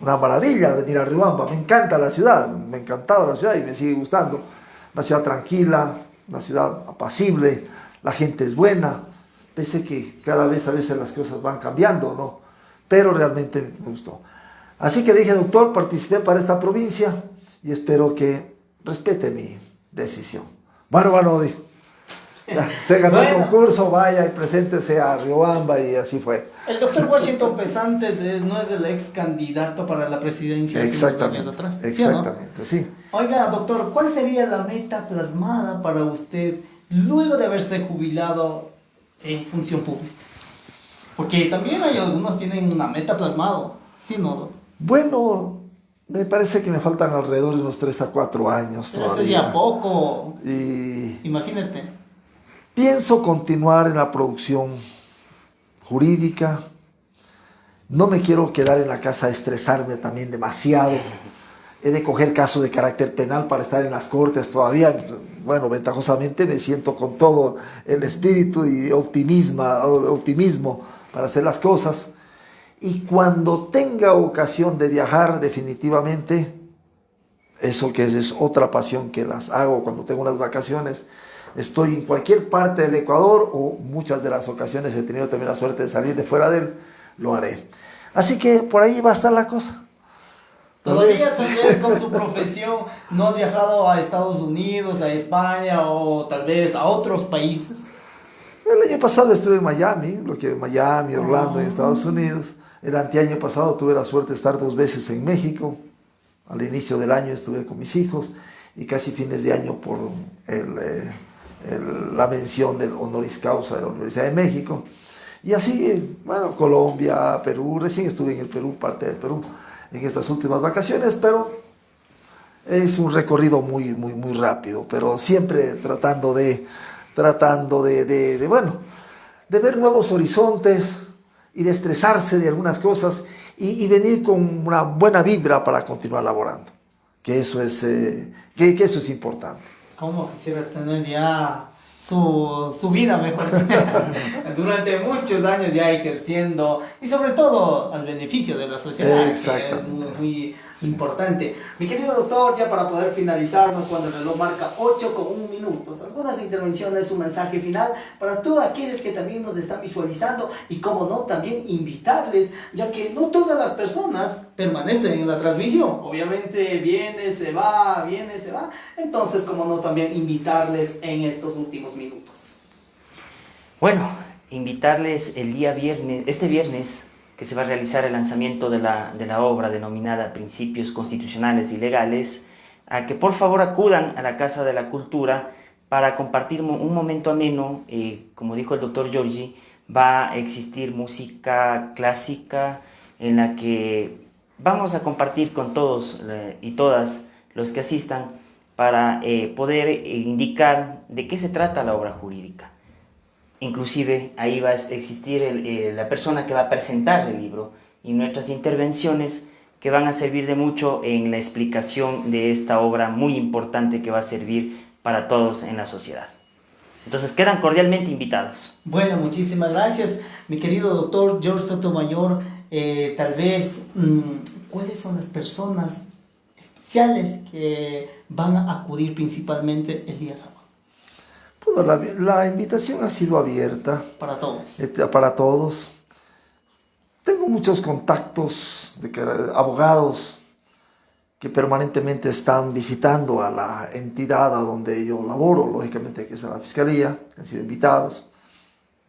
Speaker 2: una maravilla venir a Riobamba. Me encanta la ciudad, me encantaba la ciudad y me sigue gustando. Una ciudad tranquila, una ciudad apacible, la gente es buena, pese que cada vez a veces las cosas van cambiando, ¿no? Pero realmente me gustó. Así que le dije: doctor, participé para esta provincia y espero que respete mi decisión. Bueno, dijo, usted ganó el concurso, vaya y preséntese a Riobamba, y así fue.
Speaker 1: El doctor Washington Pesantes no es el ex candidato para la presidencia hace unos años atrás.
Speaker 2: Exactamente, ¿sí?
Speaker 1: Oiga, doctor, ¿cuál sería la meta plasmada para usted luego de haberse jubilado en función pública? Porque también hay algunos que tienen una meta plasmada, ¿sí, no?
Speaker 2: Bueno, me parece que me faltan alrededor de unos 3 a 4 años
Speaker 1: pero
Speaker 2: todavía.
Speaker 1: eso es ya poco.
Speaker 2: Y
Speaker 1: imagínate.
Speaker 2: Pienso continuar en la producción jurídica, No me quiero quedar en la casa a estresarme también demasiado. He de coger casos de carácter penal para estar en las cortes todavía. Bueno, ventajosamente me siento con todo el espíritu y optimismo para hacer las cosas. Y cuando tenga ocasión de viajar, definitivamente, eso que es otra pasión que las hago cuando tengo unas vacaciones, estoy en cualquier parte del Ecuador o muchas de las ocasiones he tenido también la suerte de salir de fuera de él, lo haré. Así que por ahí va a estar la cosa.
Speaker 1: Todavía tal vez con su profesión no has viajado a Estados Unidos, a España o tal vez a otros países.
Speaker 2: El año pasado estuve en Miami, Orlando, en Estados Unidos. El anteaño pasado tuve la suerte de estar 2 veces en México. Al inicio del año estuve con mis hijos y casi fines de año por la mención del honoris causa de la Universidad de México. Y así, bueno, Colombia, Perú, recién estuve en el Perú, parte del Perú, en estas últimas vacaciones, pero es un recorrido muy rápido, pero siempre tratando de ver nuevos horizontes y de estresarse de algunas cosas y venir con una buena vibra para continuar laborando, que eso es importante.
Speaker 1: ¿Cómo quisiera tener ya su vida mejor? Durante muchos años ya ejerciendo y sobre todo al beneficio de la sociedad, que es muy importante. Mi querido doctor, ya para poder finalizarnos cuando el reloj marca 8:01, algunas intervenciones, un mensaje final para todos aquellos que también nos están visualizando y como no, también invitarles, ya que no todas las personas permanecen en la transmisión, obviamente viene, se va, entonces como no, también invitarles en estos últimos minutos.
Speaker 3: Bueno, invitarles este viernes, que se va a realizar el lanzamiento de la obra denominada Principios Constitucionales y Legales, a que por favor acudan a la Casa de la Cultura para compartir un momento ameno. Como dijo el doctor Giorgi, va a existir música clásica en la que vamos a compartir con todos y todas los que asistan para poder indicar de qué se trata la obra jurídica. Inclusive ahí va a existir la persona que va a presentar el libro y nuestras intervenciones que van a servir de mucho en la explicación de esta obra muy importante que va a servir para todos en la sociedad. Entonces quedan cordialmente invitados.
Speaker 1: Bueno, muchísimas gracias, mi querido doctor George Sotomayor. Tal vez, ¿cuáles son las personas especiales que van a acudir principalmente el día sábado?
Speaker 2: Bueno, la invitación ha sido abierta
Speaker 1: Para todos.
Speaker 2: Para todos. Tengo muchos contactos de abogados que permanentemente están visitando a la entidad a donde yo laboro, lógicamente que es la Fiscalía, han sido invitados,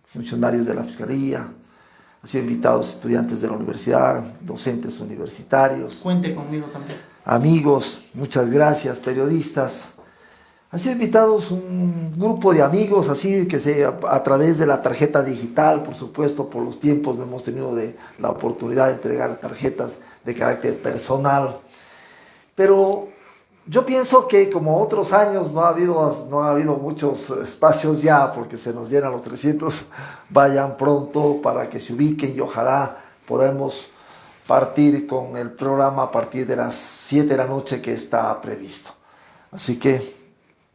Speaker 2: funcionarios de la Fiscalía, han sido invitados estudiantes de la universidad, docentes universitarios.
Speaker 1: Cuente conmigo también.
Speaker 2: Amigos, muchas gracias, periodistas. Han sido invitados un grupo de amigos, así que a través de la tarjeta digital, por supuesto, por los tiempos no hemos tenido la oportunidad de entregar tarjetas de carácter personal. Pero yo pienso que como otros años no ha habido muchos espacios ya, porque se nos llenan los 300, vayan pronto para que se ubiquen y ojalá podamos partir con el programa a partir de las 7 de la noche que está previsto. Así que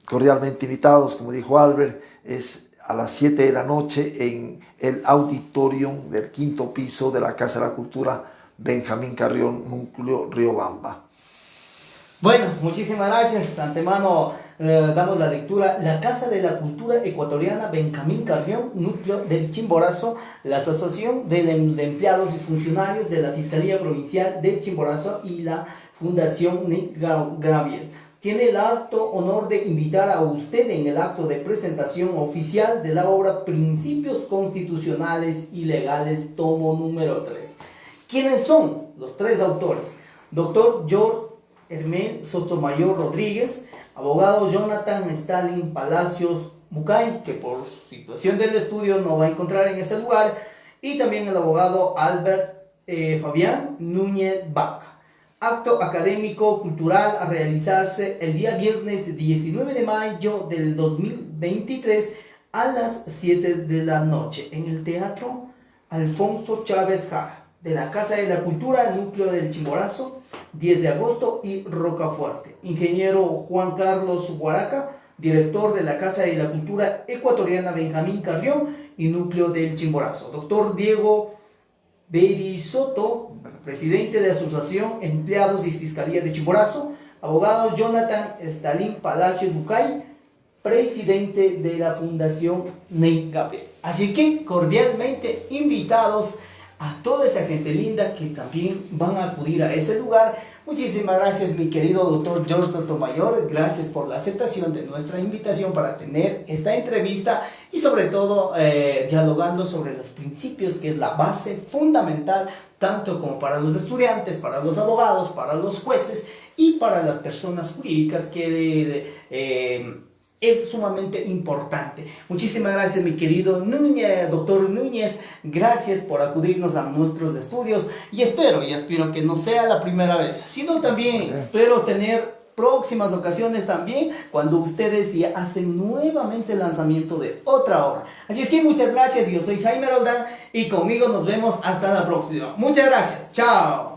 Speaker 2: cordialmente invitados, como dijo Albert, es a las 7 de la noche en el auditorium del 5º piso de la Casa de la Cultura Benjamín Carrión, Núcleo Riobamba.
Speaker 1: Bueno, muchísimas gracias. Antemano damos la lectura. La Casa de la Cultura Ecuatoriana Benjamín Carrión, Núcleo del Chimborazo, la Asociación de Empleados y Funcionarios de la Fiscalía Provincial de Chimborazo y la Fundación Nick Gabriel. Tiene el alto honor de invitar a usted en el acto de presentación oficial de la obra Principios Constitucionales y Legales, tomo número 3. ¿Quiénes son los 3 autores? Doctor George Hermel Sotomayor Rodríguez, abogado Jonathan Stalin Palacios Mucay, que por situación del estudio no va a encontrar en ese lugar, y también el abogado Albert Fabián Núñez Vaca. Acto académico cultural a realizarse el día viernes 19 de mayo del 2023 a las 7 de la noche en el Teatro Alfonso Chávez Jara. de la Casa de la Cultura, núcleo del Chimborazo, 10 de agosto y Rocafuerte. Ingeniero Juan Carlos Huaraca, director de la Casa de la Cultura Ecuatoriana Benjamín Carrión y núcleo del Chimborazo. Doctor Diego Berisoto, presidente de Asociación Empleados y Fiscalía de Chimborazo. Abogado Jonathan Stalin Palacios Bucay, presidente de la Fundación Ney Gabriel. Así que cordialmente invitados a toda esa gente linda que también van a acudir a ese lugar. Muchísimas gracias, mi querido doctor George Sotomayor. Gracias por la aceptación de nuestra invitación para tener esta entrevista y sobre todo dialogando sobre los principios, que es la base fundamental tanto como para los estudiantes, para los abogados, para los jueces y para las personas jurídicas, que es sumamente importante. Muchísimas gracias, mi querido Núñez, doctor Núñez. Gracias por acudirnos a nuestros estudios y espero que no sea la primera vez, sino también espero tener próximas ocasiones también cuando ustedes ya hacen nuevamente el lanzamiento de otra obra. Así es que muchas gracias. Yo soy Jaime Roldán y conmigo nos vemos hasta la próxima. Muchas gracias. Chao.